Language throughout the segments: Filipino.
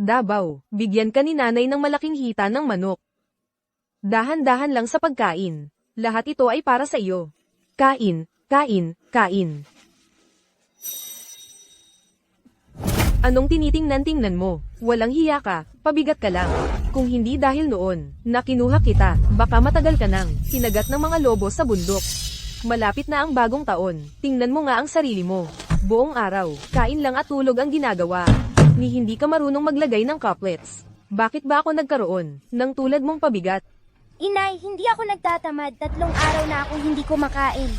Dabaw, bigyan ka ni nanay ng malaking hita ng manok. Dahan-dahan lang sa pagkain. Lahat ito ay para sa iyo. Kain, kain, kain. Anong tinitingnan-tingnan mo? Walang hiya ka, pabigat ka lang. Kung hindi dahil noon, na kinuha kita, baka matagal ka nang hinagat ng mga lobo sa bundok. Malapit na ang bagong taon, tingnan mo nga ang sarili mo. Buong araw, kain lang at tulog ang ginagawa. Ni hindi ka marunong maglagay ng couplets. Bakit ba ako nagkaroon ng tulad mong pabigat? Inay, hindi ako nagtatamad. 3 araw na akong hindi kumakain.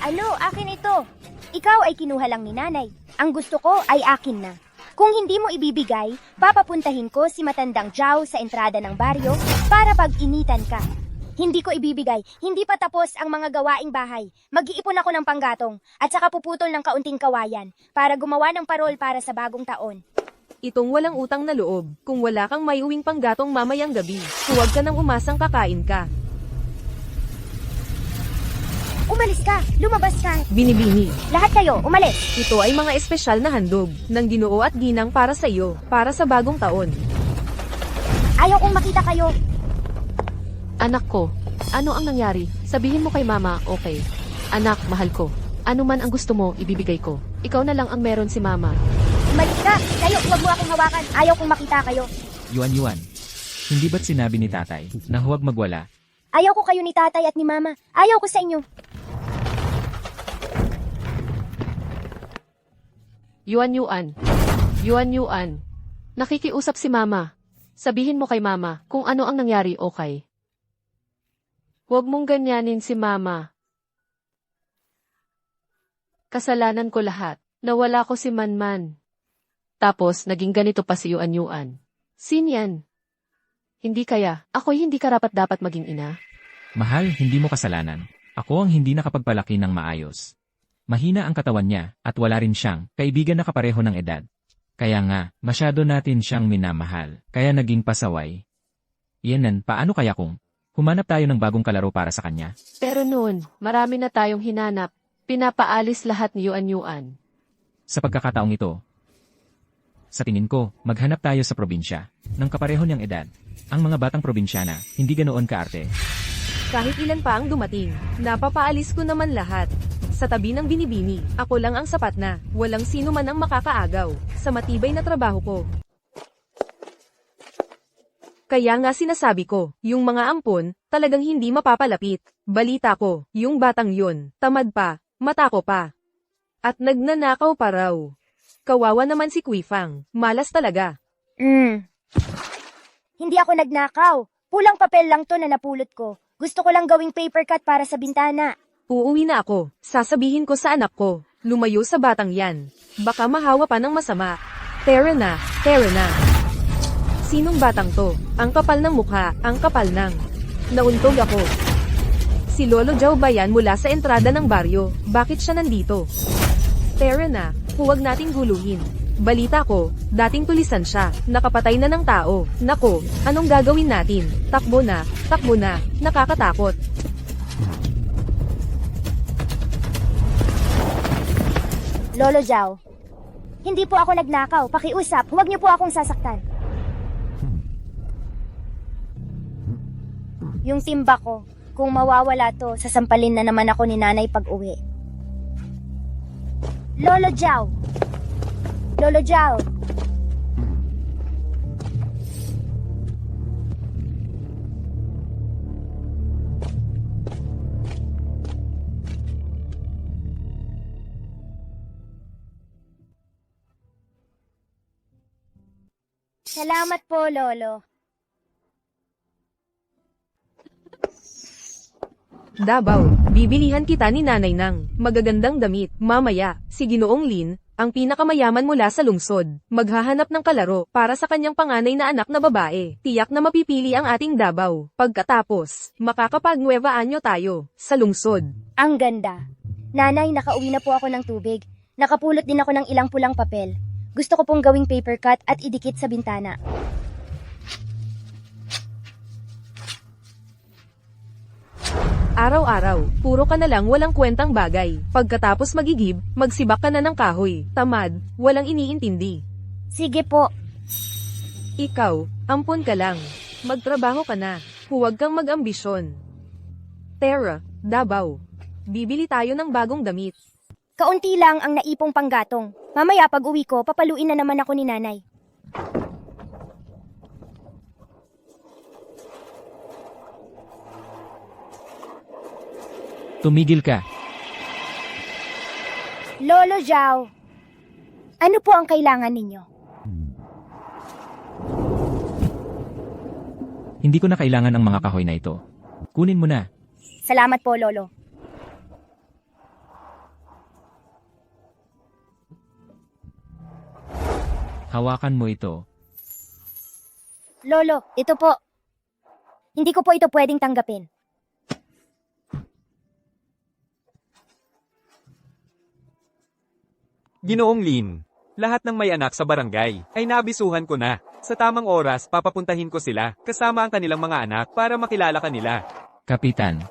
Ano, akin ito. Ikaw ay kinuha lang ni nanay. Ang gusto ko ay akin na. Kung hindi mo ibibigay, papapuntahin ko si Matandang Jow sa entrada ng baryo para pag-initan ka. Hindi ko ibibigay. Hindi pa tapos ang mga gawaing bahay. Mag-iipon ako ng panggatong at saka puputol ng kaunting kawayan para gumawa ng parol para sa bagong taon. Itong walang utang na loob, kung wala kang maiuwing panggatong mamayang gabi, huwag ka nang umasang kakain ka. Umalis ka! Lumabas ka! Binibini. Lahat kayo, umalis! Ito ay mga espesyal na handog, ng Ginoo at ginang para sa iyo, para sa bagong taon. Ayaw kong makita kayo! Anak ko, ano ang nangyari? Sabihin mo kay mama, okay. Anak, mahal ko. Ano man ang gusto mo, ibibigay ko. Ikaw na lang ang meron si mama. Umalis ka! Kayo, huwag mo akong hawakan! Ayaw kong makita kayo! Yuan, hindi ba't sinabi ni tatay na huwag magwala? Ayaw ko kayo ni tatay at ni mama. Ayaw ko sa inyo. Yuan. Nakikiusap si mama. Sabihin mo kay mama kung ano ang nangyari, okay. Huwag mong ganyanin si mama. Kasalanan ko lahat. Nawala ko si Manman. Tapos, naging ganito pa si Yuan. Sin yan? Hindi kaya, ako'y hindi karapat-dapat maging ina. Mahal, hindi mo kasalanan. Ako ang hindi nakapagpalaki ng maayos. Mahina ang katawan niya, at wala rin siyang kaibigan na kapareho ng edad. Kaya nga, masyado natin siyang minamahal, kaya naging pasaway. Yanan, paano kaya kung humanap tayo ng bagong kalaro para sa kanya? Pero noon, marami na tayong hinanap. Pinapaalis lahat ni Yuan. Sa pagkakataong ito, sa tingin ko, maghanap tayo sa probinsya, ng kapareho niyang edad. Ang mga batang probinsyana, hindi ganoon kaarte. Kahit ilan pa ang dumating, napapaalis ko naman lahat. Sa tabi ng binibini, ako lang ang sapat na, walang sino man ang makakaagaw, sa matibay na trabaho ko. Kaya nga sinasabi ko, yung mga ampon, talagang hindi mapapalapit. Balita ko, yung batang yun, tamad pa, matako pa. At nagnanakaw pa raw. Kawawa naman si Kuifang, malas talaga. Hindi ako nagnakaw. Pulang papel lang to na napulot ko. Gusto ko lang gawing paper cut para sa bintana. Uuwi na ako, sasabihin ko sa anak ko, lumayo sa batang yan. Baka mahawa pa ng masama. Tara na. Sinong batang to? Ang kapal ng mukha, ang kapal ng. Nauntog ako. Si Lolo Jow ba yan mula sa entrada ng baryo? Bakit siya nandito? Tara na, huwag nating guluhin. Balita ko, dating tulisan siya, nakapatay na ng tao. Nako, anong gagawin natin? Takbo na, nakakatakot. Lolo Jow, hindi po ako nagnakaw. Pakiusap, huwag niyo po akong sasaktan. Yung timba ko, kung mawawala to, sasampalin na naman ako ni nanay pag-uwi. Lolo Jow! Lolo Jow! Salamat po, Lolo. Dabaw, bibilihan kita ni nanay ng magagandang damit. Mamaya, si Ginoong Lin, ang pinakamayaman mula sa lungsod, maghahanap ng kalaro para sa kanyang panganay na anak na babae. Tiyak na mapipili ang ating Dabaw. Pagkatapos, makakapag-Nueva Anyo tayo, sa lungsod. Ang ganda. Nanay, nakauwi na po ako ng tubig. Nakapulot din ako ng ilang pulang papel. Gusto ko pong gawing paper cut at idikit sa bintana. Araw-araw, puro ka na lang walang kwentang bagay. Pagkatapos magigib, magsibak ka na ng kahoy. Tamad, walang iniintindi. Sige po. Ikaw, ampon ka lang. Magtrabaho ka na. Huwag kang mag-ambisyon. Tara, Davao. Bibili tayo ng bagong damit. Kaunti lang ang naipong panggatong. Mamaya pag uwi ko, papaluin na naman ako ni nanay. Tumigil ka. Lolo Zhao, ano po ang kailangan ninyo? Hindi ko na kailangan ang mga kahoy na ito. Kunin mo na. Salamat po, Lolo. Hawakan mo ito. Lolo, ito po. Hindi ko po ito pwedeng tanggapin. Ginoong Lin, lahat ng may anak sa barangay ay naabisuhan ko na. Sa tamang oras, papapuntahin ko sila, kasama ang kanilang mga anak para makilala kanila. Kapitan.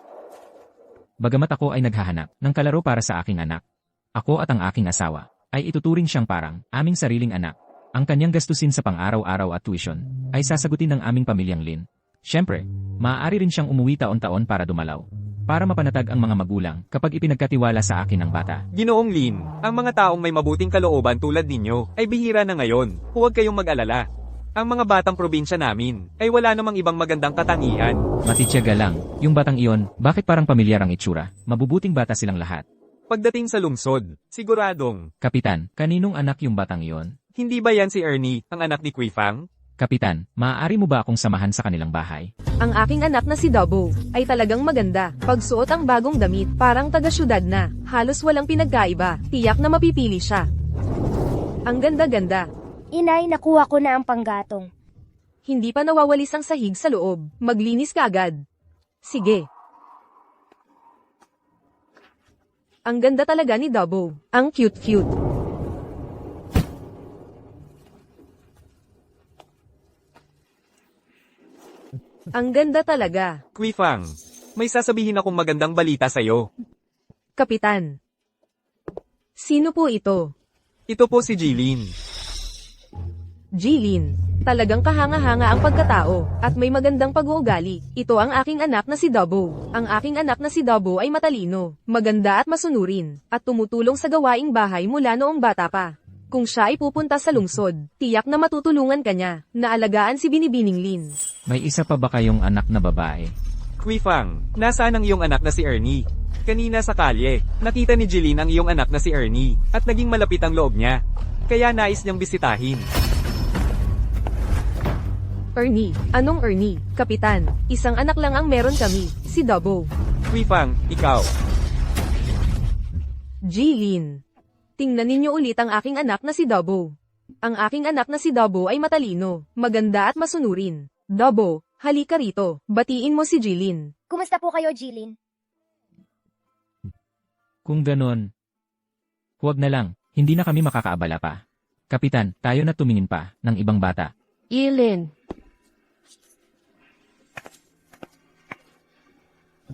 Bagamat ako ay naghahanap ng kalaro para sa aking anak, ako at ang aking asawa ay ituturing siyang parang aming sariling anak. Ang kanyang gastusin sa pang-araw-araw at tuition ay sasagutin ng aming pamilyang Lin. Siyempre, maaari rin siyang umuwi taon-taon para dumalaw. Para mapanatag ang mga magulang kapag ipinagkatiwala sa akin ng bata. Ginoong Lin, ang mga taong may mabuting kalooban tulad ninyo ay bihira na ngayon. Huwag kayong mag-alala. Ang mga batang probinsya namin ay wala namang ibang magandang katangian. Matityaga lang, yung batang iyon, bakit parang pamilyar ang itsura? Mabubuting bata silang lahat. Pagdating sa lungsod, siguradong, Kapitan, kaninong anak yung batang iyon? hindi ba yan si Ernie, ang anak ni Kui Fang? Kapitan, maaari mo ba akong samahan sa kanilang bahay? Ang aking anak na si Dabo ay talagang maganda. Pagsuot ang bagong damit, parang taga-syudad na. Halos walang pinagkaiba. Tiyak na mapipili siya. Ang ganda-ganda. Inay, nakuha ko na ang panggatong. Hindi pa nawawalis ang sahig sa loob. Maglinis ka agad. Sige. Ang ganda talaga ni Dabo. Ang cute-cute. Ang ganda talaga. Kui Fang, may sasabihin akong magandang balita sa'yo. Kapitan. Sino po ito? Ito po si Jilin. Jilin. Talagang kahanga-hanga ang pagkatao, at may magandang pag-uugali. Ito ang aking anak na si Dabo. Ang aking anak na si Dabo ay matalino, maganda at masunurin, at tumutulong sa gawaing bahay mula noong bata pa. Kung siya ay pupunta sa lungsod, tiyak na matutulungan ka niya, na alagaan si Binibining Lin. May isa pa ba kayong anak na babae? Kui Fang, nasaan ang iyong anak na si Ernie? Kanina sa kalye, nakita ni Jilin ang iyong anak na si Ernie, at naging malapit ang loob niya. Kaya nais niyang bisitahin. Ernie, anong Ernie? Kapitan, isang anak lang ang meron kami, si Dabo. Kui Fang, ikaw. Jilin. Tingnan ninyo ulit ang aking anak na si Dabo. Ang aking anak na si Dabo ay matalino, maganda at masunurin. Dabo, halika rito, batiin mo si Jilin. Kumusta po kayo, Jilin? Kung ganon, huwag na lang, hindi na kami makakaabala pa. Kapitan, tayo na tumingin pa ng ibang bata. Ilin,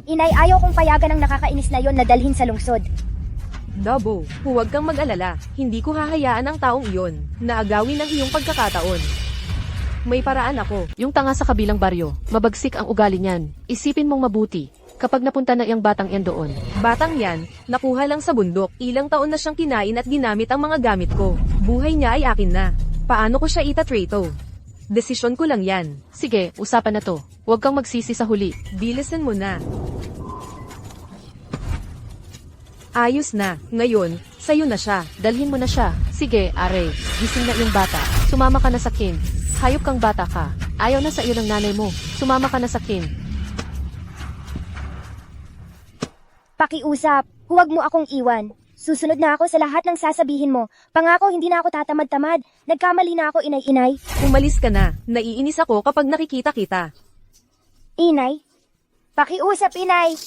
Inay, ayaw kong payagan ang nakakainis na yon na dalhin sa lungsod. Dabo, huwag kang mag-alala, hindi ko hahayaan ang taong iyon, na agawin ang iyong pagkakataon. May paraan ako. yung tanga sa kabilang baryo, mabagsik ang ugali niyan. Isipin mong mabuti, kapag napunta na iyang batang yan doon. Batang yan, nakuha lang sa bundok, ilang taon na siyang kinain at ginamit ang mga gamit ko. Buhay niya ay akin na. Paano ko siya itatreto? Desisyon ko lang yan. Sige, usapan na to. Huwag kang magsisi sa huli. Bilisan mo na. Ayos na. Ngayon, sayo na siya. Dalhin mo na siya. Sige, Are, gising na yung bata. Sumama ka na sa kin. Hayop kang bata ka. Ayaw na sa iyo ng nanay mo. Sumama ka na sa kin. Pakiusap, huwag mo akong iwan. Susunod na ako sa lahat ng sasabihin mo. Pangako, hindi na ako tatamad-tamad. Nagkamali na ako, inay-inay. Umalis ka na. Naiinis ako kapag nakikita kita. Inay? Pakiusap, inay!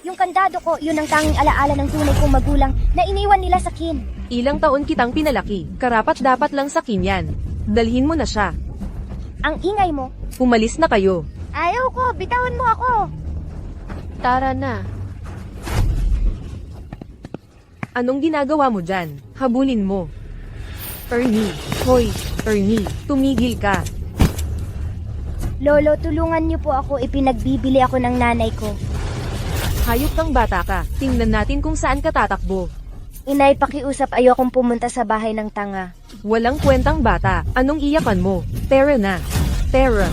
Yung kandado ko, yun ang tanging alaala ng tunay kong magulang na iniwan nila sa kin. Ilang taon kitang pinalaki. Karapat dapat lang sa kinyan. Dalhin mo na siya. Ang ingay mo. Umalis na kayo. Ayaw ko, bitawan mo ako. Tara na. Anong ginagawa mo dyan? Habulin mo. Ernie, hoy, Ernie, tumigil ka. Lolo, tulungan niyo po ako, ipinagbibili ako ng nanay ko. Hayop kang bata ka, tingnan natin kung saan ka tatakbo. Inay, pakiusap, ayokong pumunta sa bahay ng tanga. Walang kwentang bata, anong iyakan mo? Tara na. Tara.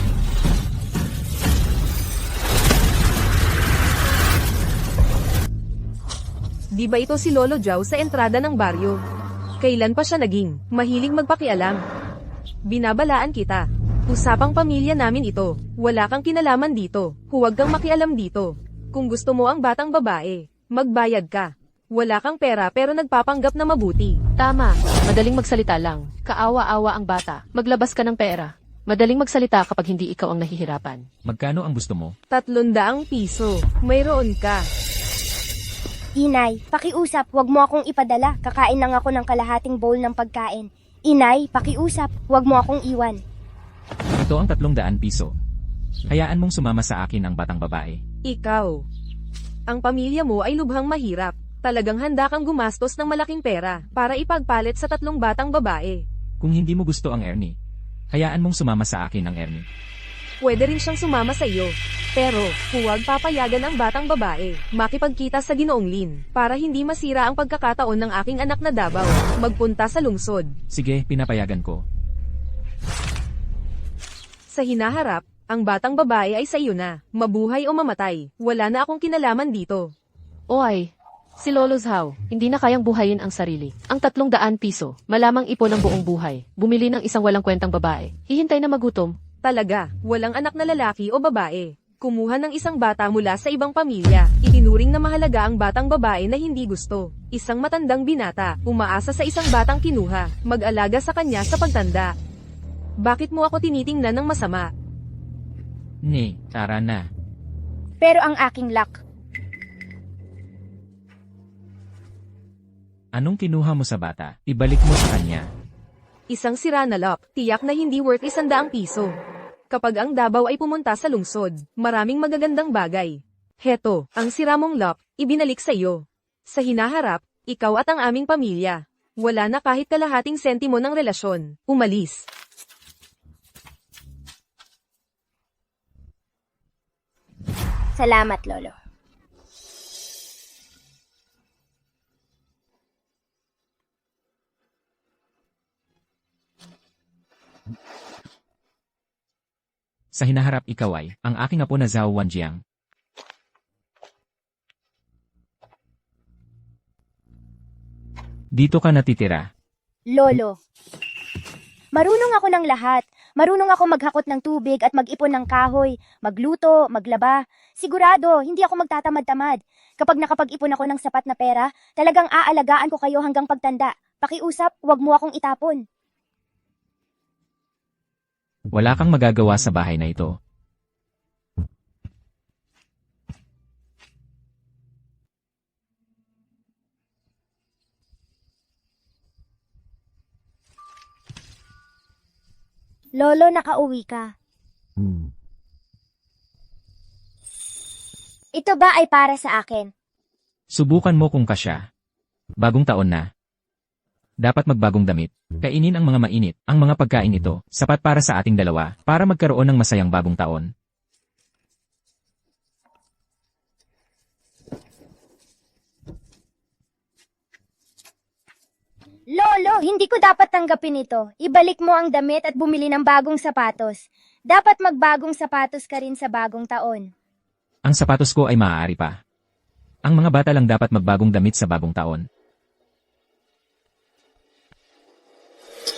Di ba ito si Lolo Jow sa entrada ng baryo? Kailan pa siya naging mahilig magpakialam? Binabalaan kita. Usapang pamilya namin ito. Wala kang kinalaman dito. Huwag kang makialam dito. Kung gusto mo ang batang babae, magbayad ka. Wala kang pera pero nagpapanggap na mabuti. Tama, madaling magsalita lang. Kaawa-awa ang bata. Maglabas ka ng pera. Madaling magsalita kapag hindi ikaw ang nahihirapan. Magkano ang gusto mo? 300 piso. Mayroon ka. Inay, pakiusap, huwag mo akong ipadala. Kakain lang ako ng kalahating bowl ng pagkain. Inay, pakiusap, huwag mo akong iwan. Ito ang 300 piso. Hayaan mong sumama sa akin ang batang babae. Ikaw. Ang pamilya mo ay lubhang mahirap. Talagang handa kang gumastos ng malaking pera para ipagpalit sa 3 batang babae. Kung hindi mo gusto ang Ernie, hayaan mong sumama sa akin ang Ernie. Pwede rin siyang sumama sa iyo. Pero, huwag papayagan ang batang babae makipagkita sa Ginoong Lin para hindi masira ang pagkakataon ng aking anak na Davao magpunta sa lungsod. Sige, pinapayagan ko. Sa hinaharap, ang batang babae ay sa iyo na. Mabuhay o mamatay, wala na akong kinalaman dito. Oy, si Lolo Zhao, hindi na kayang buhayin ang sarili. Ang 300 piso, malamang ipon ng buong buhay. Bumili ng isang walang kwentang babae. Hihintay na magutom. Talaga, walang anak na lalaki o babae. Kumuha ng isang bata mula sa ibang pamilya. Itinuring na mahalaga ang batang babae na hindi gusto. Isang matandang binata, umaasa sa isang batang kinuha, mag-alaga sa kanya sa pagtanda. Bakit mo ako tinitingnan ng masama? Ne, tara na. Pero ang aking luck, Anong kinuha mo sa bata? Ibalik mo sa kanya. Isang sira na lock, tiyak na hindi worth 100 piso. Kapag ang Davao ay pumunta sa lungsod, maraming magagandang bagay. Heto, ang sira mong lock, ibinalik sa iyo. Sa hinaharap, ikaw at ang aming pamilya. Wala na kahit kalahating sentimo ng relasyon. Umalis. salamat, Lolo. Sa hinaharap ikaw ay, ang aking apo na Zhao Wanjiang. Dito ka natitira. Lolo, marunong ako ng lahat. Marunong ako maghakot ng tubig at mag-ipon ng kahoy, magluto, maglaba. Sigurado, hindi ako magtatamad-tamad. Kapag nakapag-ipon ako ng sapat na pera, talagang aalagaan ko kayo hanggang pagtanda. Pakiusap, huwag mo akong itapon. Wala kang magagawa sa bahay na ito. Lolo, nakauwi ka. Ito ba ay para sa akin? Subukan mo kung kasya. Bagong taon na. Dapat magbagong damit. Kainin ang mga mainit, ang mga pagkain ito, sapat para sa ating dalawa, para magkaroon ng masayang bagong taon. Lolo, hindi ko dapat tanggapin ito. Ibalik mo ang damit at bumili ng bagong sapatos. Dapat magbagong sapatos ka rin sa bagong taon. Ang sapatos ko ay maaari pa. Ang mga bata lang dapat magbagong damit sa bagong taon.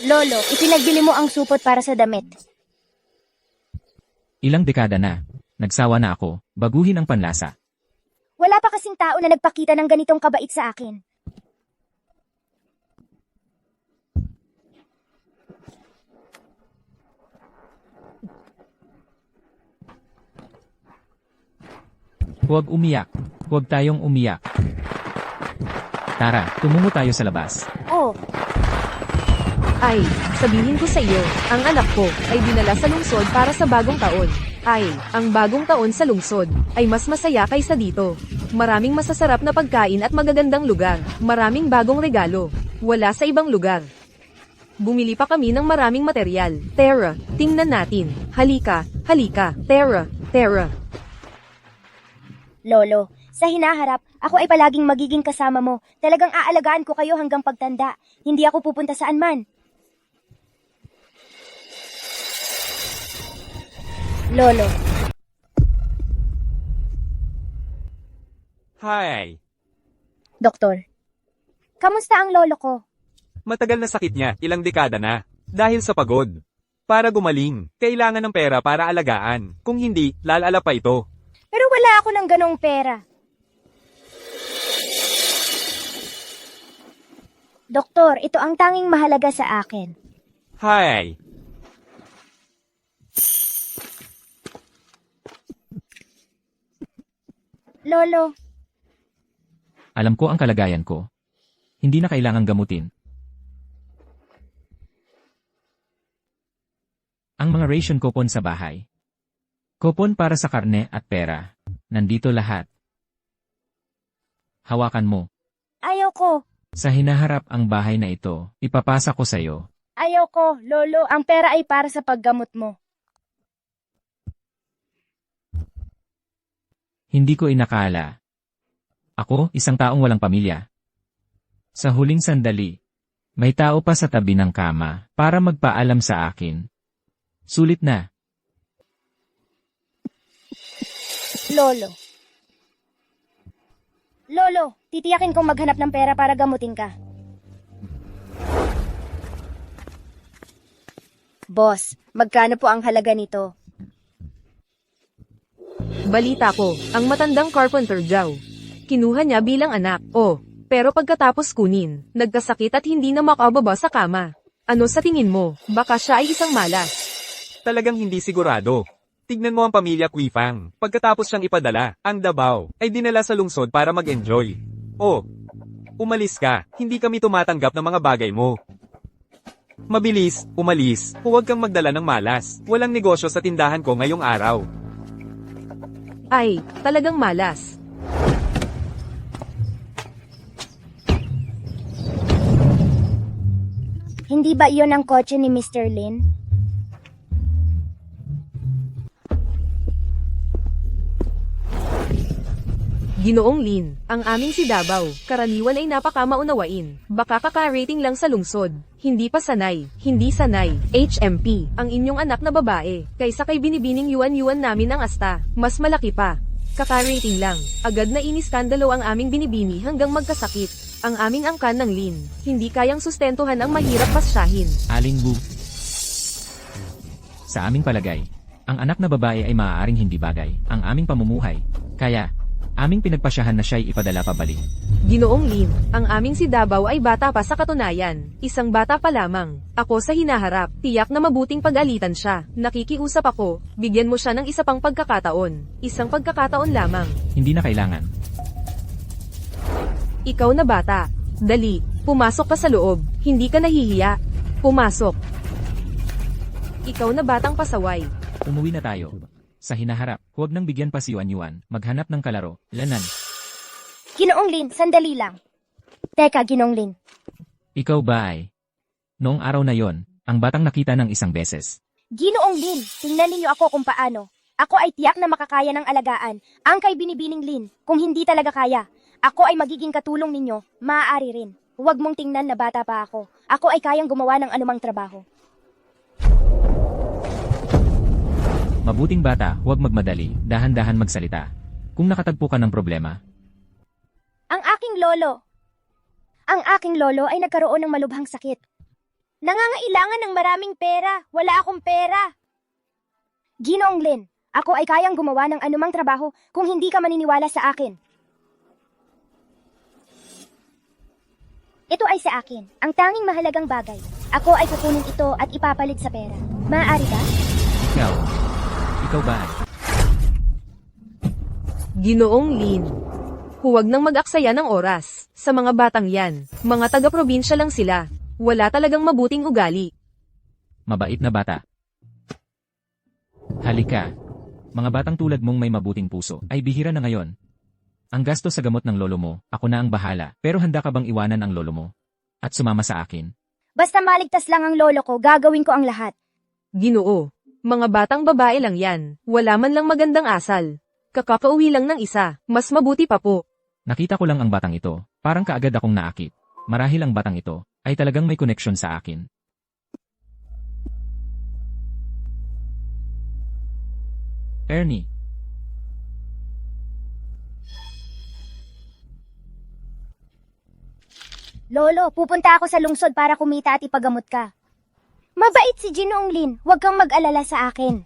Lolo, ipinagbili mo ang supot para sa damit. Ilang dekada na. Nagsawa na ako, baguhin ang panlasa. Wala pa kasing tao na nagpakita ng ganitong kabait sa akin. Huwag umiyak. Huwag tayong umiyak. Tara, tumungo tayo sa labas. Oh, Ay, sabihin ko sa iyo, ang anak ko ay dinala sa lungsod para sa bagong taon. Ay, ang bagong taon sa lungsod ay mas masaya kaysa dito. Maraming masasarap na pagkain at magagandang lugar. Maraming bagong regalo. Wala sa ibang lugar. Bumili pa kami ng maraming material. Tara, tingnan natin. Halika, halika. Tara, tara. Lolo, sa hinaharap, ako ay palaging magiging kasama mo. Talagang aalagaan ko kayo hanggang pagtanda. Hindi ako pupunta saan man. Lolo, Hi! Doktor. Kamusta ang lolo ko? Matagal na sakit niya, ilang dekada na. Dahil sa pagod. Para gumaling, kailangan ng pera para alagaan. Kung hindi, lalala pa ito. Pero wala ako ng ganong pera. Doktor, ito ang tanging mahalaga sa akin. Hi! Lolo, Alam ko ang kalagayan ko. Hindi na kailangang gamutin. Ang mga ration coupon sa bahay. Coupon para sa karne at pera. Nandito lahat. Hawakan mo. ayaw ko. Sa hinaharap ang bahay na ito, ipapasa ko sa'yo. Ayaw ko, Lolo. Ang pera ay para sa paggamot mo. Hindi ko inakala. Ako, isang taong walang pamilya. Sa huling sandali, may tao pa sa tabi ng kama para magpaalam sa akin. Sulit na. Lolo. Lolo, titiyakin kong maghanap ng pera para gamutin ka. Boss, magkano po ang halaga nito? Balita ko, ang matandang carpenter Jow. Kinuha niya bilang anak. Oh, pero pagkatapos kunin, nagkasakit at hindi na makababa sa kama. Ano sa tingin mo? Baka siya ay isang malas. Talagang hindi sigurado. Tignan mo ang pamilya Quifang. Pagkatapos siyang ipadala, ang Davao, ay dinala sa lungsod para mag-enjoy. Oh, umalis ka. Hindi kami tumatanggap ng mga bagay mo. Mabilis, umalis. Huwag kang magdala ng malas. Walang negosyo sa tindahan ko ngayong araw. Ay, talagang malas. Hindi ba iyon ang kotse ni Mr. Lin? Ginoong Lin, ang aming si Davao, karaniwan ay napakamaunawain. Baka kaka-rating lang sa lungsod. Hindi pa sanay, hindi sanay. HMP, ang inyong anak na babae, kaysa kay binibining yuan-yuan namin ang asta, mas malaki pa. Kaka-rating lang, agad na iniskandalo ang aming binibini hanggang magkasakit. Ang aming angkan ng Lin, hindi kayang sustentuhan ang mahirap pasyahin. Aling Bu. Sa aming palagay, ang anak na babae ay maaaring hindi bagay ang aming pamumuhay. Kaya, aming pinagpasyahan na siya'y ipadala pabalik. Ginoong Lin, ang aming si Davao ay bata pa sa katunayan. Isang bata pa lamang. Ako sa hinaharap, tiyak na mabuting pag-alitan siya. Nakikiusap ako, bigyan mo siya ng isa pang pagkakataon. Isang pagkakataon lamang. Hindi na kailangan. Ikaw na bata. Dali, pumasok ka sa loob. Hindi ka nahihiya. Pumasok. Ikaw na batang pasaway. Umuwi na tayo. Sa hinaharap, huwag nang bigyan pa si Yuan-Yuan, maghanap ng kalaro, lanan. Ginoong Lin, sandali lang. Teka, Ginoong Lin. Ikaw ba ay? Noong araw na yon, ang batang nakita ng isang beses. Ginoong Lin, tingnan ninyo ako kung paano. Ako ay tiyak na makakaya ng alagaan. Ang kay binibining Lin, kung hindi talaga kaya. Ako ay magiging katulong ninyo, maaari rin. Huwag mong tingnan na bata pa ako. Ako ay kayang gumawa ng anumang trabaho. Mabuting bata, huwag magmadali, dahan-dahan magsalita. Kung nakatagpo ka ng problema, Ang aking lolo ay nagkaroon ng malubhang sakit. Nangangailangan ng maraming pera. Wala akong pera. Ginoong Lin, ako ay kayang gumawa ng anumang trabaho kung hindi ka maniniwala sa akin. Ito ay sa akin, ang tanging mahalagang bagay. Ako ay kukunin ito at ipapalit sa pera. Maaari ba? ikaw ba ay? Ginoong Lin. Huwag nang mag-aksaya ng oras. Sa mga batang yan, mga taga-probinsya lang sila. Wala talagang mabuting ugali. Mabait na bata. Halika. Mga batang tulad mong may mabuting puso ay bihira na ngayon. Ang gasto sa gamot ng lolo mo, ako na ang bahala. Pero handa ka bang iwanan ang lolo mo? At sumama sa akin? Basta maligtas lang ang lolo ko, gagawin ko ang lahat. Ginoo, mga batang babae lang yan, wala man lang magandang asal. Kakakauwi lang ng isa, mas mabuti pa po. Nakita ko lang ang batang ito, parang kaagad akong naakit. Marahil ang batang ito ay talagang may koneksyon sa akin. Ernie, Lolo, pupunta ako sa lungsod para kumita at ipagamot ka. Mabait si Ginoong Lin, huwag kang mag-alala sa akin.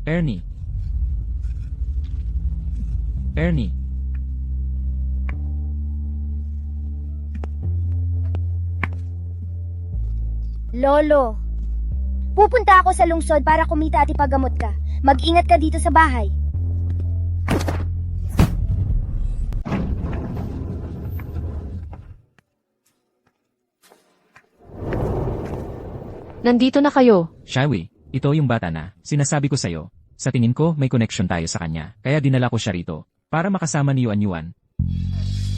Ernie. Ernie, Lolo, pupunta ako sa lungsod para kumita at ipagamot ka. Mag-ingat ka dito sa bahay. Nandito na kayo. Shaiwi, ito yung bata na sinasabi ko sa'yo. Sa tingin ko may connection tayo sa kanya, kaya dinala ko siya rito para makasama ni Yuan Yuan.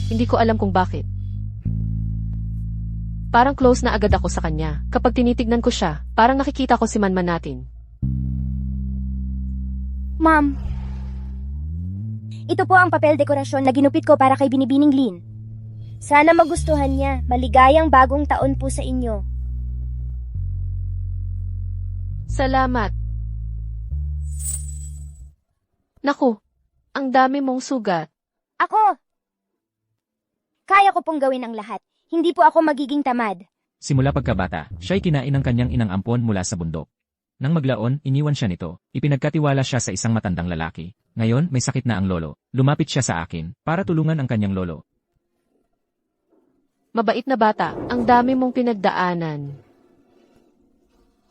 Hindi ko alam kung bakit. Parang close na agad ako sa kanya. Kapag tinitignan ko siya, parang nakikita ko si Manman natin. Ma'am, ito po ang papel dekorasyon na ginupit ko para kay Binibining Lin. Sana magustuhan niya. Maligayang bagong taon po sa inyo. Salamat. Naku, ang dami mong sugat. Ako! Kaya ko pong gawin ang lahat. Hindi po ako magiging tamad. Simula pagkabata, siya'y kinain ng kanyang inang ampon mula sa bundok. Nang maglaon, iniwan siya nito. Ipinagkatiwala siya sa isang matandang lalaki. Ngayon, may sakit na ang lolo. Lumapit siya sa akin para tulungan ang kanyang lolo. Mabait na bata, ang dami mong pinagdaanan.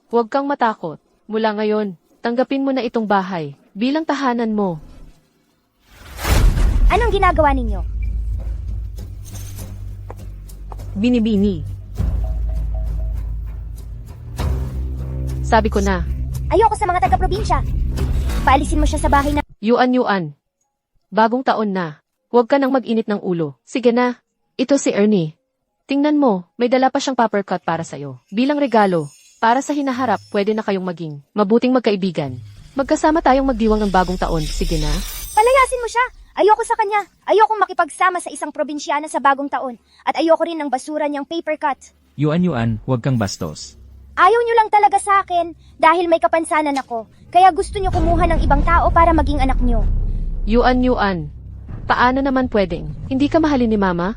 Huwag kang matakot. Mula ngayon, tanggapin mo na itong bahay bilang tahanan mo. Anong ginagawa ninyo? Binibini. Sabi ko na, Ayoko sa mga taga-probinsya. Paalisin mo siya sa bahay na... Yuan. Bagong taon na. Huwag ka nang mag-init ng ulo. Sige na. Ito si Ernie. Tingnan mo, may dala pa siyang paper cut para sa'yo. Bilang regalo. Para sa hinaharap, pwede na kayong maging mabuting magkaibigan. Magkasama tayong magdiwang ng bagong taon. Sige na. Palayasin mo siya. Ayoko sa kanya. Ayokong makipagsama sa isang probinsyana sa bagong taon. At ayoko rin ng basura niyang paper cut. Yuan, huwag kang bastos. Ayaw niyo lang talaga sa akin dahil may kapansanan ako. Kaya gusto niyo kumuha ng ibang tao para maging anak niyo. Yuan. Paano naman pwedeng? Hindi ka mahalin ni Mama?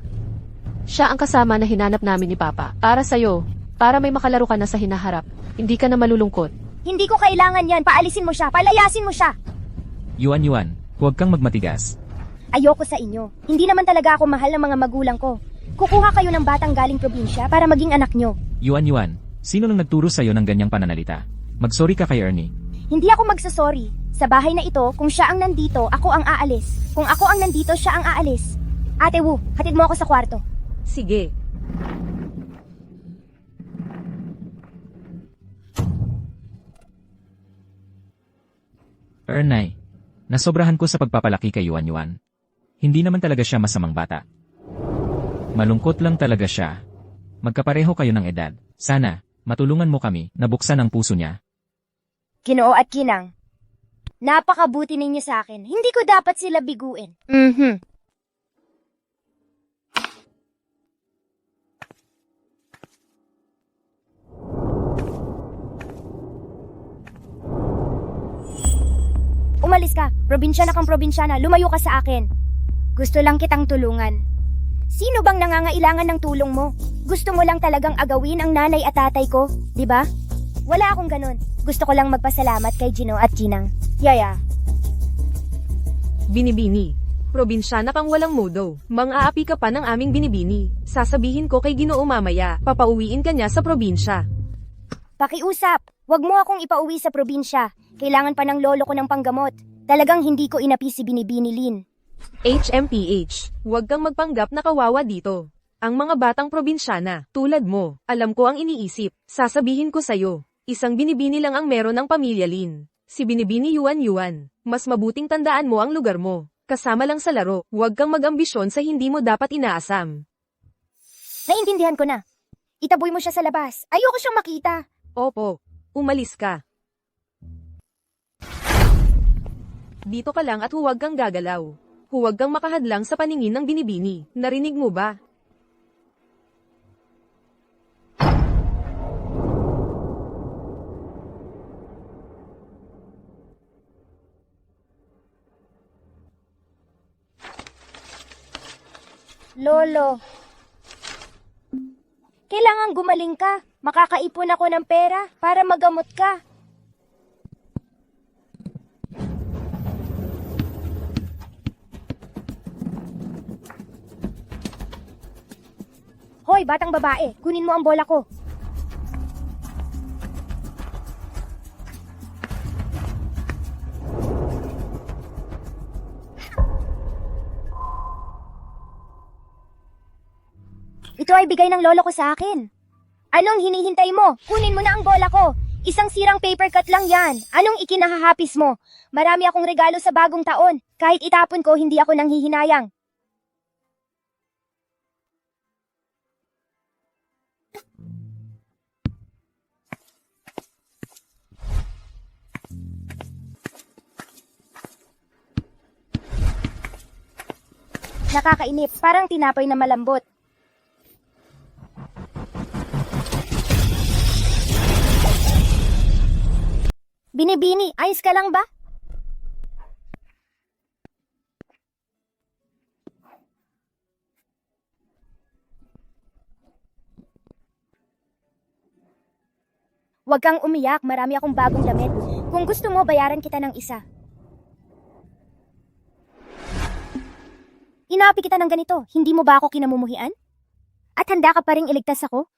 Siya ang kasama na hinanap namin ni Papa. Para sa'yo. Para may makalaro ka na sa hinaharap. Hindi ka na malulungkot. Hindi ko kailangan yan. Paalisin mo siya. Palayasin mo siya. Yuan, huwag kang magmatigas. Ayoko sa inyo. Hindi naman talaga ako mahal ng mga magulang ko. Kukuha kayo ng batang galing probinsya para maging anak nyo. Yuan, sino nang nagturo sa'yo ng ganyang pananalita? Magsorry ka kay Ernie. Hindi ako magsasorry. Sa bahay na ito, kung siya ang nandito, ako ang aalis. Kung ako ang nandito, siya ang aalis. Ate Wu, hatid mo ako sa kwarto. Sige. Ernay, nasobrahan ko sa pagpapalaki kay Yuan. Hindi naman talaga siya masamang bata. Malungkot lang talaga siya. Magkapareho kayo ng edad. Sana, matulungan mo kami na buksan ang puso niya. Ginoo at Kinang. Napakabuti ninyo sa akin. Hindi ko dapat sila biguin. Umalis ka. Probinsyana kang probinsyana. Lumayo ka sa akin. Gusto lang kitang tulungan. Sino bang nangangailangan ng tulong mo? Gusto mo lang talagang agawin ang nanay at tatay ko, di ba? Wala akong ganun. Gusto ko lang magpasalamat kay Gino at Ginang. Yaya. Binibini. Probinsyana kang walang modo. Mang-aapi ka pa ng aming binibini. Sasabihin ko kay Ginoo mamaya, papauwiin ka niya sa probinsya. Pakiusap. Huwag mo akong ipauwi sa probinsya. Kailangan pa ng lolo ko ng panggamot. Talagang hindi ko inapi si Binibini Lin. HMPH, huwag kang magpanggap na kawawa dito. Ang mga batang probinsyana, tulad mo, alam ko ang iniisip. Sasabihin ko sa'yo, isang binibini lang ang meron ng pamilya Lin. Si Binibini Yuan. Mas mabuting tandaan mo ang lugar mo. Kasama lang sa laro, huwag kang mag-ambisyon sa hindi mo dapat inaasam. Naintindihan ko na. Itaboy mo siya sa labas. Ayoko siyang makita. Opo, umalis ka. Dito ka lang at huwag kang gagalaw. Huwag kang makahadlang sa paningin ng binibini. Narinig mo ba? Lolo. Kailangan gumaling ka. Makakaipon ako ng pera para magamot ka. Hoy, batang babae, kunin mo ang bola ko. Ito ay bigay ng lolo ko sa akin. Anong hinihintay mo? Kunin mo na ang bola ko. Isang sirang paper cut lang yan. Anong ikinahahapis mo? Marami akong regalo sa bagong taon. Kahit itapon ko, hindi ako nanghihinayang. Nakakainip, parang tinapay na malambot. Binibini, ayos ka lang ba? Huwag kang umiyak, marami akong bagong damit. Kung gusto mo, bayaran kita ng isa. Inapi kita ng ganito, hindi mo ba ako kinamumuhian? At handa ka pa ring iligtas ako?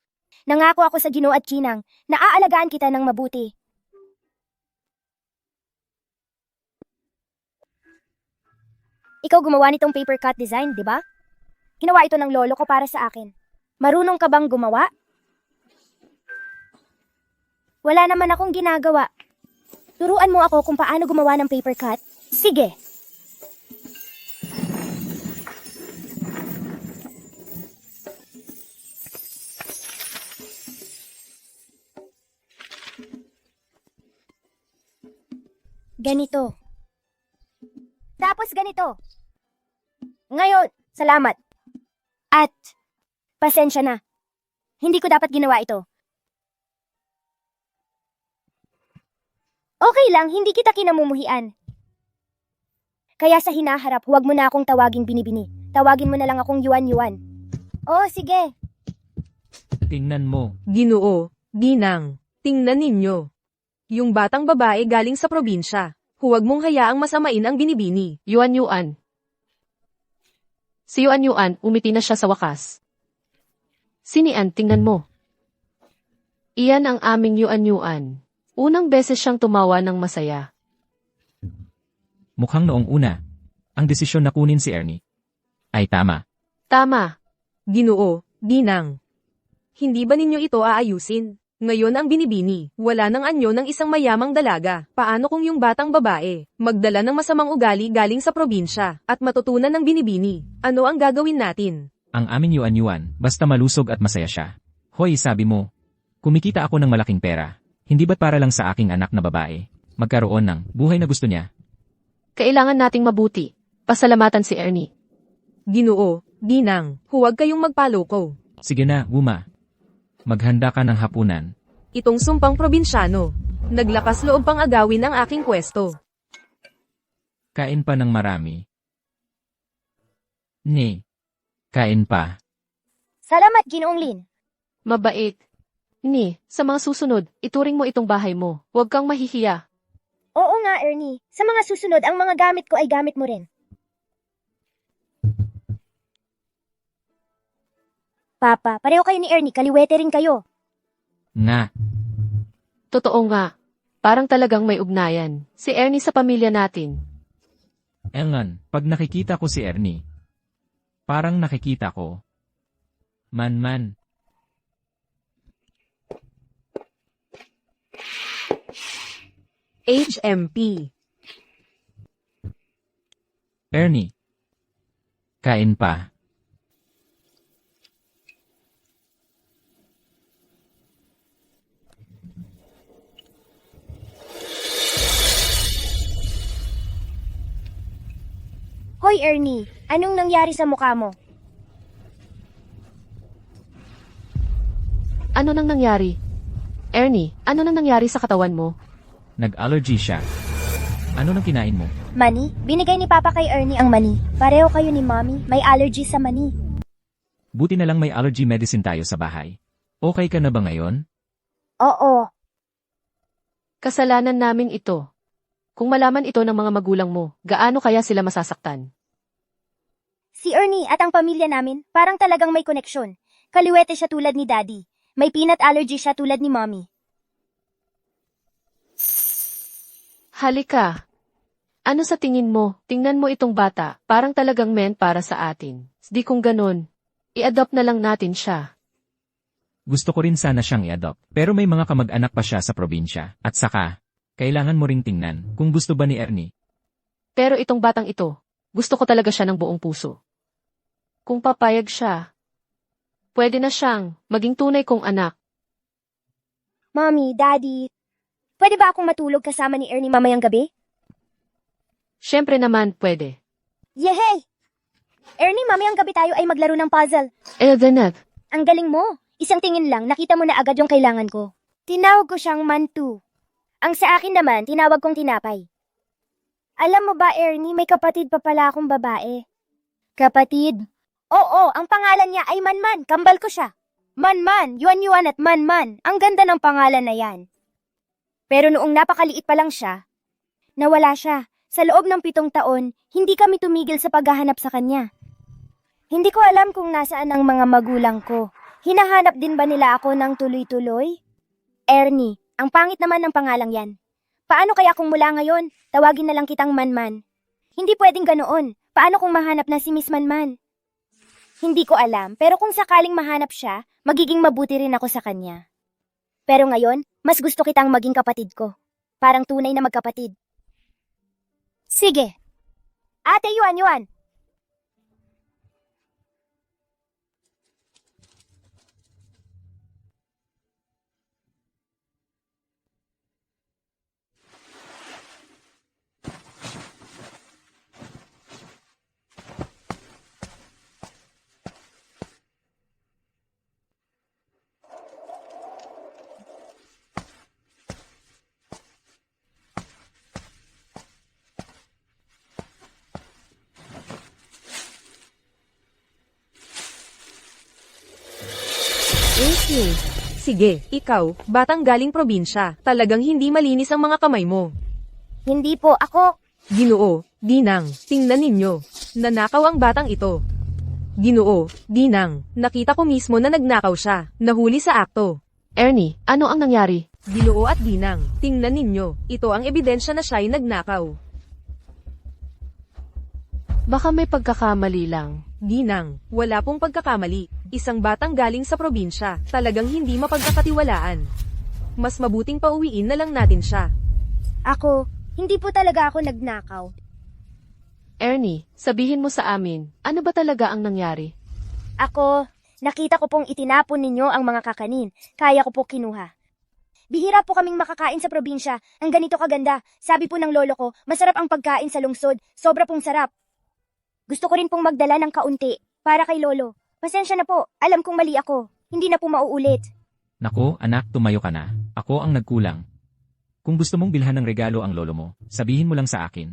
Nangako ako sa Ginoo at Chinang na aalagaan kita ng mabuti. Ikaw gumawa nitong paper cut design, di ba? Ginawa ito ng lolo ko para sa akin. Marunong ka bang gumawa? Wala naman akong ginagawa. Turuan mo ako kung paano gumawa ng paper cut. Sige. Ganito. Tapos ganito. Ngayon, salamat. At, pasensya na. Hindi ko dapat ginawa ito. Okay lang, hindi kita kinamumuhian. Kaya sa hinaharap, huwag mo na akong tawaging binibini. Tawagin mo na lang akong Yuan-Yuan. Oh, sige. Tingnan mo. Ginoo, Ginang, tingnan ninyo. Yung batang babae galing sa probinsya. Huwag mong hayaang masamain ang binibini. Yuan-Yuan. Si Yuan-Yuan, umiti na siya sa wakas. Sinian, tingnan mo. Iyan ang aming Yuan-Yuan. Unang beses siyang tumawa ng masaya. Mukhang noong una, ang desisyon na kunin si Ernie ay tama. Tama. Ginoo, Ginang. Hindi ba ninyo ito aayusin? Ngayon ang binibini, wala nang anyo ng isang mayamang dalaga. Paano kung yung batang babae, magdala ng masamang ugali galing sa probinsya, at matutunan ng binibini? Ano ang gagawin natin? Ang aming Yuan-Yuan, basta malusog at masaya siya. Hoy, sabi mo, kumikita ako ng malaking pera. Hindi ba't para lang sa aking anak na babae, magkaroon ng buhay na gusto niya? Kailangan nating mabuti. Pasalamatan si Ernie. Ginoo, Ginang, huwag kayong magpaloko. Sige na, Guma. Maghanda ka ng hapunan. Itong sumpang probinsyano. Naglakas loob pang agawin ang aking pwesto. Kain pa ng marami. Ni. Kain pa. Salamat, Ginoong Lin. Mabait. Ni, sa mga susunod, ituring mo itong bahay mo. Huwag kang mahihiya. Oo nga, Ernie. Sa mga susunod, ang mga gamit ko ay gamit mo rin. Papa, pareho kayo ni Ernie, kaliwete rin kayo. Nga. Totoo nga. Parang talagang may ugnayan. Si Ernie sa pamilya natin. Engan, pag nakikita ko si Ernie, parang nakikita ko. Man. HMP. Ernie. Kain pa. Hoy Ernie, anong nangyari sa mukha mo? Ano nang nangyari? Ernie, ano nang nangyari sa katawan mo? Nag-allergy siya. Ano nang kinain mo? Mani? Binigay ni Papa kay Ernie ang mani. Pareho kayo ni Mommy, may allergy sa mani. Buti na lang may allergy medicine tayo sa bahay. Okay ka na ba ngayon? Oo. Kasalanan namin ito. Kung malaman ito ng mga magulang mo, gaano kaya sila masasaktan? Si Ernie at ang pamilya namin, parang talagang may koneksyon. Kaliwete siya tulad ni Daddy. May peanut allergy siya tulad ni Mommy. Halika. Ano sa tingin mo? Tingnan mo itong bata, parang talagang meant para sa atin. Di kung ganun, i-adopt na lang natin siya. Gusto ko rin sana siyang i-adopt. Pero may mga kamag-anak pa siya sa probinsya. At saka, kailangan mo ring tingnan kung gusto ba ni Ernie. Pero itong batang ito, gusto ko talaga siya ng buong puso. Kung papayag siya, pwede na siyang maging tunay kong anak. Mommy, Daddy, pwede ba akong matulog kasama ni Ernie mamayang gabi? Siyempre naman, pwede. Yehey! Ernie, mamayang gabi tayo ay maglaro ng puzzle. Then, Ang galing mo. Isang tingin lang, nakita mo na agad yung kailangan ko. Tinawag ko siyang mantu. Ang sa akin naman, tinawag kong tinapay. Alam mo ba, Ernie, may kapatid pa pala akong babae. Kapatid? Oo, ang pangalan niya ay Manman. Kambal ko siya. Manman, Yuan-Yuan at Manman. Ang ganda ng pangalan na yan. Pero noong napakaliit pa lang siya, nawala siya. Sa loob ng 7 taon, hindi kami tumigil sa paghahanap sa kanya. Hindi ko alam kung nasaan ang mga magulang ko. Hinahanap din ba nila ako ng tuloy-tuloy? Ernie, ang pangit naman ng pangalang yan. Paano kaya kung mula ngayon, tawagin na lang kitang Manman? Hindi pwedeng ganoon. Paano kung mahanap na si Miss Manman? Hindi ko alam, pero kung sakaling mahanap siya, magiging mabuti rin ako sa kanya. Pero ngayon, mas gusto kitang maging kapatid ko. Parang tunay na magkapatid. Sige. Ate Yuan-Yuan. Okay. Sige, ikaw, batang galing probinsya, talagang hindi malinis ang mga kamay mo. Hindi po ako. Ginoo, Dinang, tingnan ninyo. Nanakaw ang batang ito. Ginoo, Dinang, nakita ko mismo na nagnakaw siya, nahuli sa akto. Ernie, ano ang nangyari? Ginoo at Dinang, tingnan ninyo, ito ang ebidensya na siya'y nagnakaw. Baka may pagkakamali lang. Dinang, wala pong pagkakamali. Isang batang galing sa probinsya, talagang hindi mapagkakatiwalaan. Mas mabuting pauwiin na lang natin siya. Ako, hindi po talaga ako nagnakaw. Ernie, sabihin mo sa amin, ano ba talaga ang nangyari? Ako, nakita ko pong itinapon ninyo ang mga kakanin. Kaya ko po kinuha. Bihira po kaming makakain sa probinsya. Ang ganito kaganda. Sabi po ng lolo ko, masarap ang pagkain sa lungsod. Sobra pong sarap. Gusto ko rin pong magdala ng kaunti para kay lolo. Pasensya na po. Alam kong mali ako. Hindi na po mauulit. Nako, anak, tumayo ka na. Ako ang nagkulang. Kung gusto mong bilhan ng regalo ang lolo mo, sabihin mo lang sa akin.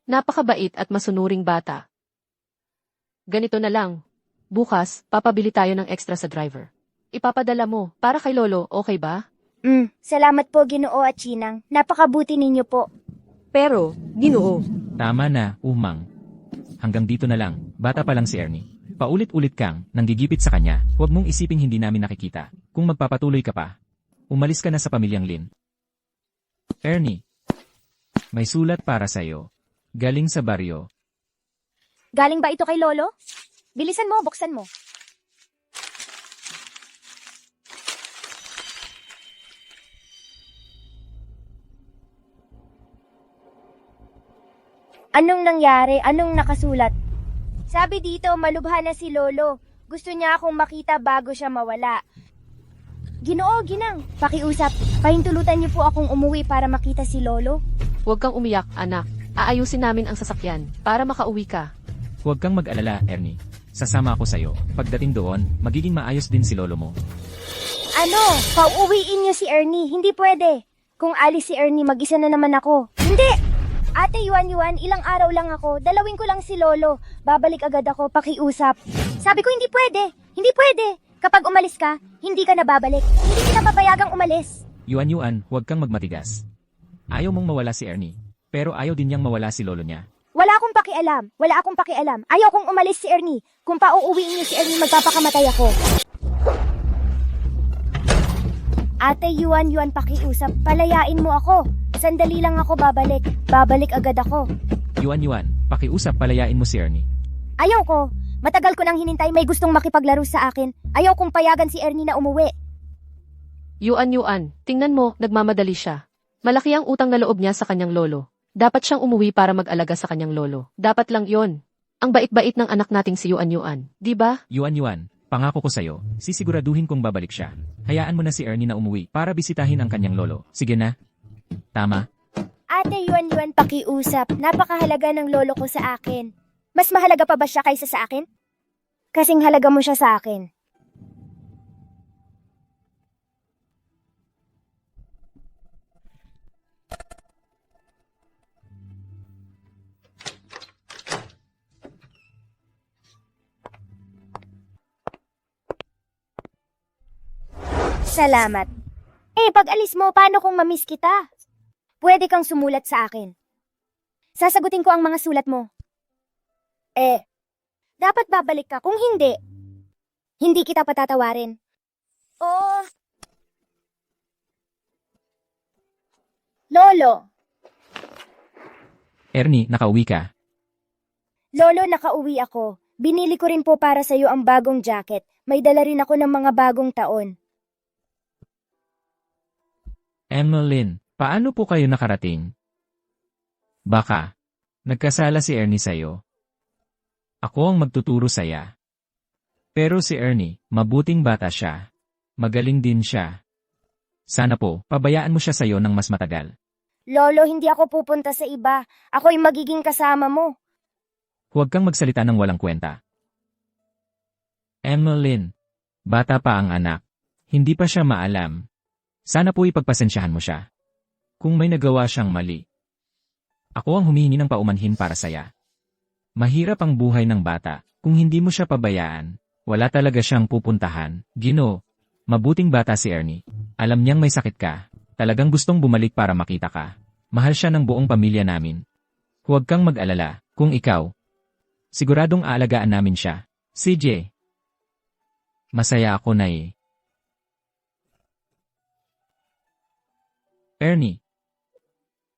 Napakabait at masunuring bata. Ganito na lang. Bukas, papabili tayo ng extra sa driver. Ipapadala mo, para kay lolo, okay ba? Salamat po, Ginoo at Chinang. Napakabuti ninyo po. Pero, Ginoo, Tama na, umang. Hanggang dito na lang, bata pa lang si Ernie. Paulit-ulit kang nanggigipit sa kanya, huwag mong isiping hindi namin nakikita. Kung magpapatuloy ka pa, umalis ka na sa pamilyang Lin. Ernie, may sulat para sa'yo. Galing sa baryo. Galing ba ito kay lolo? Bilisan mo, buksan mo. Anong nangyari? Anong nakasulat? Sabi dito, malubha na si Lolo. Gusto niya akong makita bago siya mawala. Ginoo, Ginang, pakiusap. Pahintulutan niyo po akong umuwi para makita si Lolo. Huwag kang umiyak, anak. Aayusin namin ang sasakyan para makauwi ka. Huwag kang mag-alala, Ernie. Sasama ako sa'yo. Pagdating doon, magiging maayos din si lolo mo. Ano? Pauuwiin niyo si Ernie. Hindi pwede. Kung alis si Ernie, mag-isa na naman ako. Hindi! Ate Yuan, ilang araw lang ako. Dalawin ko lang si Lolo. Babalik agad ako, pakiusap. Sabi ko, hindi pwede. Hindi pwede. Kapag umalis ka, hindi ka na babalik. Hindi kita papayagang umalis. Yuan, huwag kang magmatigas. Ayaw mong mawala si Ernie. Pero ayaw din niyang mawala si lolo niya. Wala akong pakialam. Wala akong pakialam. Ayaw kong umalis si Ernie. Kung pauuwiin niyo si Ernie, magpapakamatay ako. Ate Yuan, pakiusap. Palayain mo ako. Sandali lang ako babalik. Babalik agad ako. Yuan, pakiusap palayain mo si Ernie. Ayaw ko. Matagal ko nang hinintay, may gustong makipaglaro sa akin. Ayaw kong payagan si Ernie na umuwi. Yuan, tingnan mo, nagmamadali siya. Malaki ang utang na loob niya sa kanyang lolo. Dapat siyang umuwi para mag-alaga sa kanyang lolo. Dapat lang yon. Ang bait-bait ng anak nating si Yuan, di ba? Yuan, pangako ko sa'yo, sisiguraduhin kong babalik siya. Hayaan mo na si Ernie na umuwi para bisitahin ang kanyang lolo. Sige na. Tama. Ate Yuan, pakiusap. Napakahalaga ng lolo ko sa akin. Mas mahalaga pa ba siya kaysa sa akin? Kasing halaga mo siya sa akin. Salamat. Pag alis mo, paano kung mamiss kita? Pwede kang sumulat sa akin. Sasagutin ko ang mga sulat mo. Dapat babalik ka. Kung hindi, hindi kita patatawarin. Oh. Lolo. Ernie, nakauwi ka. Lolo, nakauwi ako. Binili ko rin po para sa'yo ang bagong jacket. May dala rin ako ng mga bagong taon. Emmeline, paano po kayo nakarating? Baka, nagkasala si Ernie sa'yo. Ako ang magtuturo saya. Pero si Ernie, mabuting bata siya. Magaling din siya. Sana po, pabayaan mo siya sa'yo ng mas matagal. Lolo, hindi ako pupunta sa iba. Ako'y magiging kasama mo. Huwag kang magsalita ng walang kwenta. Emmeline, bata pa ang anak. Hindi pa siya maalam. Sana po ipagpasensyahan mo siya. Kung may nagawa siyang mali. Ako ang humihingi ng paumanhin para saya. Mahirap ang buhay ng bata. Kung hindi mo siya pabayaan, wala talaga siyang pupuntahan. Gino, mabuting bata si Ernie. Alam niyang may sakit ka. Talagang gustong bumalik para makita ka. Mahal siya ng buong pamilya namin. Huwag kang mag-alala. Kung ikaw, siguradong aalagaan namin siya. CJ. Masaya ako na eh. Ernie.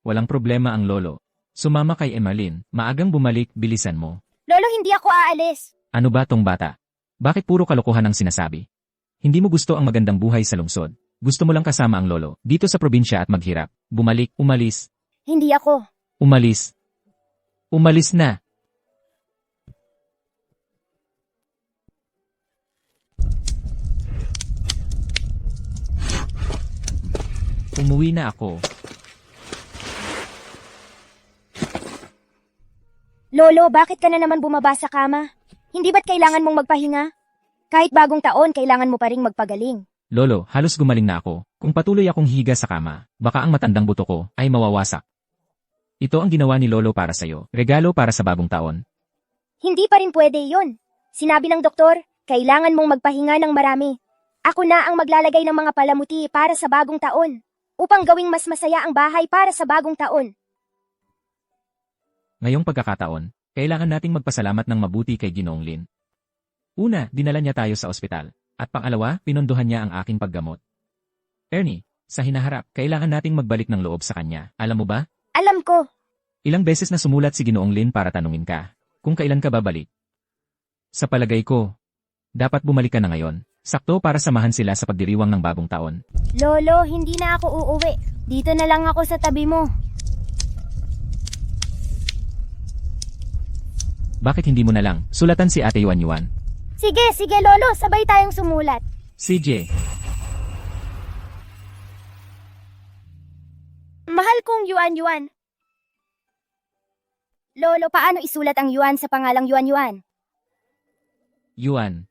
Walang problema ang lolo. Sumama kay Emmeline. Maagang bumalik, bilisan mo. Lolo, hindi ako aalis. Ano ba tong bata? Bakit puro kalokohan ang sinasabi? Hindi mo gusto ang magandang buhay sa lungsod. Gusto mo lang kasama ang lolo, dito sa probinsya at maghirap. Bumalik, umalis. Hindi ako. Umalis. Umalis na. Umuwi na ako. Lolo, bakit ka na naman bumaba sa kama? Hindi ba't kailangan mong magpahinga? Kahit bagong taon, kailangan mo pa ring magpagaling. Lolo, halos gumaling na ako. Kung patuloy akong higa sa kama, baka ang matandang buto ko ay mawawasak. Ito ang ginawa ni Lolo para sa'yo. Regalo para sa bagong taon. Hindi pa rin pwede yon. Sinabi ng doktor, kailangan mong magpahinga ng marami. Ako na ang maglalagay ng mga palamuti para sa bagong taon. Upang gawing mas masaya ang bahay para sa bagong taon. Ngayong pagkakataon, kailangan nating magpasalamat ng mabuti kay Ginoong Lin. Una, dinala niya tayo sa ospital. At pangalawa, pinondohan niya ang aking paggamot. Ernie, sa hinaharap, kailangan nating magbalik ng loob sa kanya. Alam mo ba? Alam ko. Ilang beses na sumulat si Ginoong Lin para tanungin ka kung kailan ka babalik. Sa palagay ko, dapat bumalik ka na ngayon. Sakto para samahan sila sa pagdiriwang ng bagong taon. Lolo, hindi na ako uuwi. Dito na lang ako sa tabi mo. Bakit hindi mo na lang sulatan si Ate Yuan? Sige, Lolo. Sabay tayong sumulat. CJ, Mahal kong Yuan. Lolo, paano isulat ang Yuan sa pangalang Yuan? Yuan.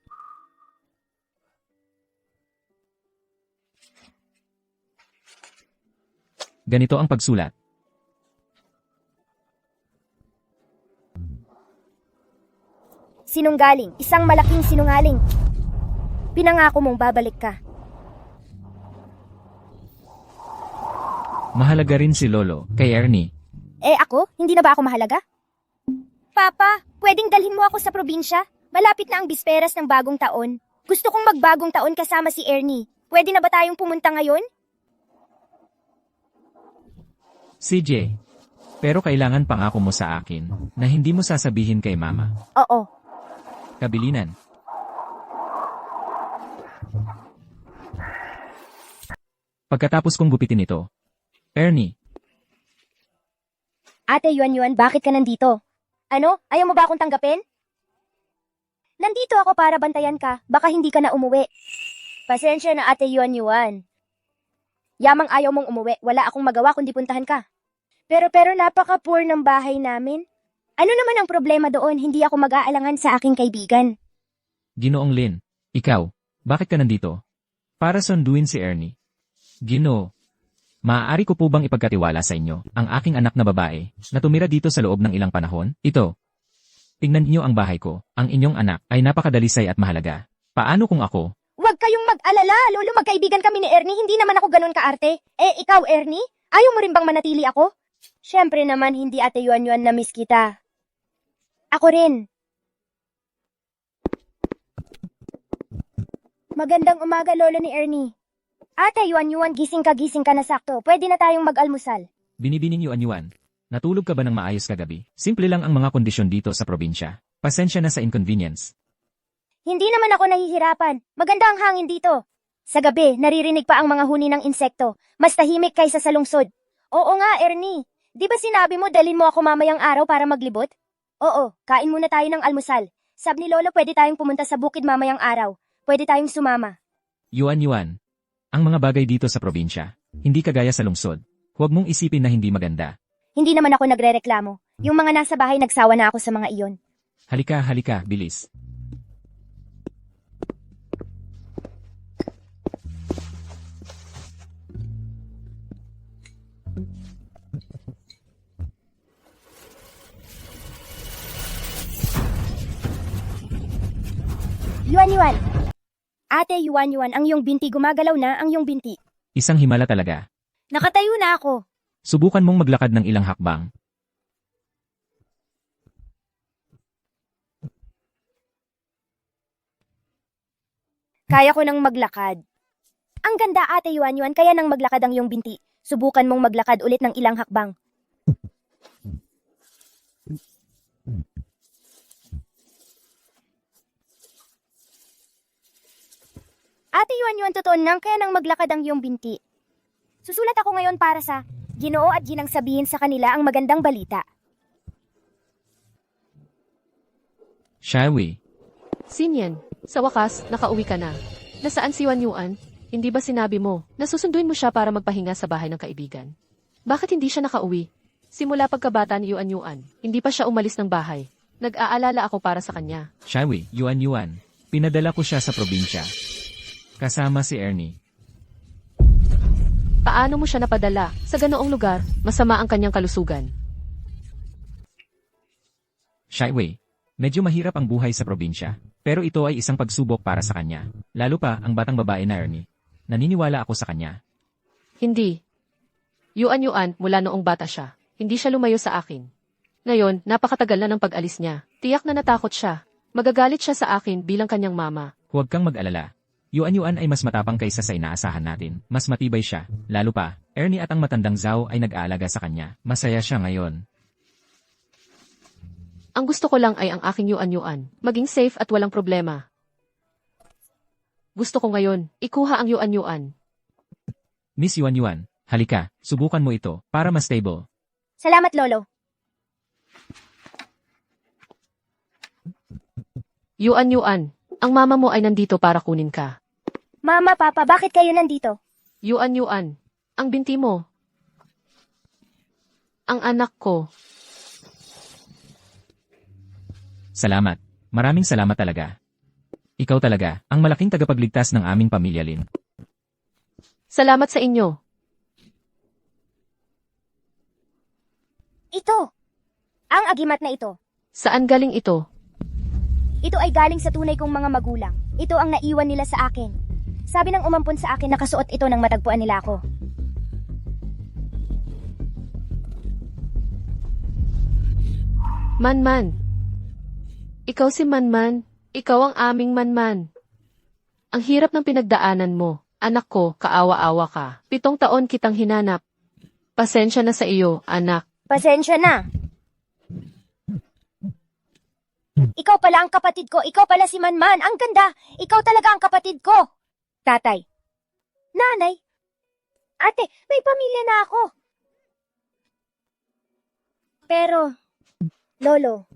Ganito ang pagsulat. Sinunggaling, isang malaking sinungaling. Pinangako mong babalik ka. Mahalaga rin si Lolo kay Ernie. Eh ako, hindi na ba ako mahalaga? Papa, pwedeng dalhin mo ako sa probinsya? Malapit na ang bisperas ng bagong taon. Gusto kong magbagong taon kasama si Ernie. Pwede na ba tayong pumunta ngayon? CJ. Pero kailangan pangako mo sa akin na hindi mo sasabihin kay Mama. Oo. Kabilinan. Pagkatapos kong gupitin ito, Ernie, Ate Yuan, bakit ka nandito? Ano? Ayaw mo ba akong tanggapin? Nandito ako para bantayan ka. Baka hindi ka na umuwi. Pasensya na, Ate Yuan. Yamang ayaw mong umuwi. Wala akong magawa kundi puntahan ka. Pero napaka-poor ng bahay namin. Ano naman ang problema doon? Hindi ako mag-aalangan sa aking kaibigan. Ginoong Lin, ikaw, bakit ka nandito? Para sunduin si Ernie. Ginoo, maaari ko po bang ipagkatiwala sa inyo ang aking anak na babae na tumira dito sa loob ng ilang panahon? Ito. Tingnan niyo ang bahay ko. Ang inyong anak ay napakadalisay at mahalaga. Paano kung ako? Huwag kayong mag-alala. Lolo, magkaibigan kami ni Ernie. Hindi naman ako ganun kaarte. Eh, ikaw, Ernie? Ayaw mo rin bang manatili ako? Siyempre naman, hindi, Ate Yuan na miss kita. Ako rin. Magandang umaga, Lolo ni Ernie. Ate Yuan, gising ka na sakto. Pwede na tayong mag-almusal. Binibining Yuan. Natulog ka ba ng maayos kagabi? Simple lang ang mga kondisyon dito sa probinsya. Pasensya na sa inconvenience. Hindi naman ako nahihirapan. Maganda ang hangin dito. Sa gabi, naririnig pa ang mga huni ng insekto. Mas tahimik kaysa sa lungsod. Oo nga, Ernie. Di ba sinabi mo dalhin mo ako mamayang araw para maglibot? Oo, kain muna tayo ng almusal. Sabi ni Lolo pwede tayong pumunta sa bukid mamayang araw. Pwede tayong sumama. Yuan. Ang mga bagay dito sa probinsya, hindi kagaya sa lungsod. Huwag mong isipin na hindi maganda. Hindi naman ako nagrereklamo. Yung mga nasa bahay nagsawa na ako sa mga iyon. Halika, bilis. Yuan. Ate Yuan, ang iyong binti gumagalaw na, ang iyong binti. Isang himala talaga. Nakatayo na ako. Subukan mong maglakad ng ilang hakbang. Kaya ko nang maglakad. Ang ganda, Ate Yuan, kaya nang maglakad ang iyong binti. Subukan mong maglakad ulit ng ilang hakbang. Ate Yuan, totoo nang kaya nang maglakad ang iyong binti. Susulat ako ngayon para sa Ginoo at ginang sabihin sa kanila ang magandang balita. Shaiwi, Sinyan, sa wakas, nakauwi ka na. Nasaan si Yuan? Hindi ba sinabi mo na susunduin mo siya para magpahinga sa bahay ng kaibigan? Bakit hindi siya nakauwi? Simula pagkabata ni Yuan, hindi pa siya umalis ng bahay. Nag-aalala ako para sa kanya. Shaiwi, Yuan. Pinadala ko siya sa probinsya. Kasama si Ernie. Paano mo siya napadala? Sa ganoong lugar, masama ang kanyang kalusugan. Shaiwi, medyo mahirap ang buhay sa probinsya. Pero ito ay isang pagsubok para sa kanya. Lalo pa ang batang babae na Ernie. Naniniwala ako sa kanya. Hindi. Yuan, mula noong bata siya. Hindi siya lumayo sa akin. Ngayon, napakatagal na ng pag-alis niya. Tiyak na natakot siya. Magagalit siya sa akin bilang kanyang mama. Huwag kang mag-alala. Yuan ay mas matapang kaysa sa inaasahan natin. Mas matibay siya. Lalo pa, Ernie at ang matandang Zhao ay nag-aalaga sa kanya. Masaya siya ngayon. Ang gusto ko lang ay ang aking Yuan. Maging safe at walang problema. Gusto ko ngayon, ikuha ang Yuan. Miss Yuan, halika, subukan mo ito, para mas stable. Salamat, Lolo. Yuan, ang mama mo ay nandito para kunin ka. Mama, Papa, bakit kayo nandito? Yuan, ang binti mo. Ang anak ko. Salamat. Maraming salamat talaga. Ikaw talaga, ang malaking tagapagligtas ng aming pamilya, Lin. Salamat sa inyo. Ito. Ang agimat na ito. Saan galing ito? Ito ay galing sa tunay kong mga magulang. Ito ang naiwan nila sa akin. Sabi ng umampon sa akin, nakasuot ito nang matagpuan nila ako. Manman. Ikaw si Manman. Ikaw ang aming Manman. Ang hirap ng pinagdaanan mo. Anak ko, kaawa-awa ka. 7 taon kitang hinanap. Pasensya na sa iyo, anak. Pasensya na. Ikaw pala ang kapatid ko. Ikaw pala si Manman. Ang ganda. Ikaw talaga ang kapatid ko. Tatay. Nanay. Ate, may pamilya na ako. Pero, Lolo,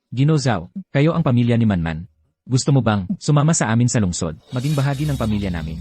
Ginozao, kayo ang pamilya ni Manman. Gusto mo bang sumama sa amin sa lungsod, maging bahagi ng pamilya namin?